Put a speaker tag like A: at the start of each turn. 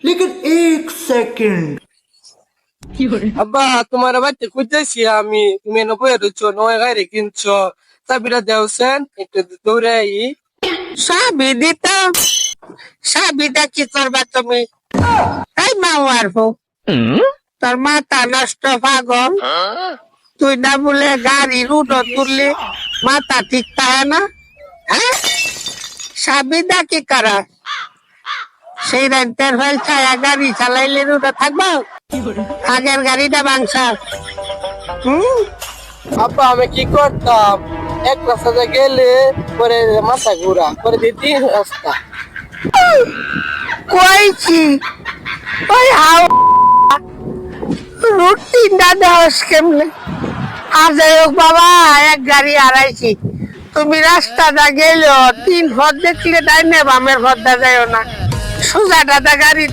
A: लेकिन एक सेकंड।
B: আব্বা তোমার বাড়িতে খুঁজতেছি আমি, তুমি এনে বইয়ে রয়েছো, নয় গাড়ি কিনছো, চাবিটা দেওছেন একটু দৌড়ে আই।
C: সাবি দিতাম, সাবিটা কি করবা তুমি? এই মাওয়ার বউ, তোর মাথা নষ্ট পাগল। তুই না বলে গাড়ির উঠো তুললি, মাথা ঠিক থাকে না? হ্যাঁ, সাবিদা কি করা? সেই রান্তের ফেল ছায়া গাড়ি চালাইলে উঠে থাকবো? আগের গাড়িটা বাংসা।
B: আব্বা আমি কি করতাম, এক রাস্তা গেলে পরে মাথা ঘুরা পরে দিদি রাস্তা।
C: কইছি ওই হাও রুট তিনটা দেওয়াস কেমনে? আর যাই হোক বাবা, এক গাড়ি হারাইছি। তুমি রাস্তাটা গেলো 3 পথ দেখলে তাই নে, বামের পথটা যাইও না, সোজাটা গাড়ি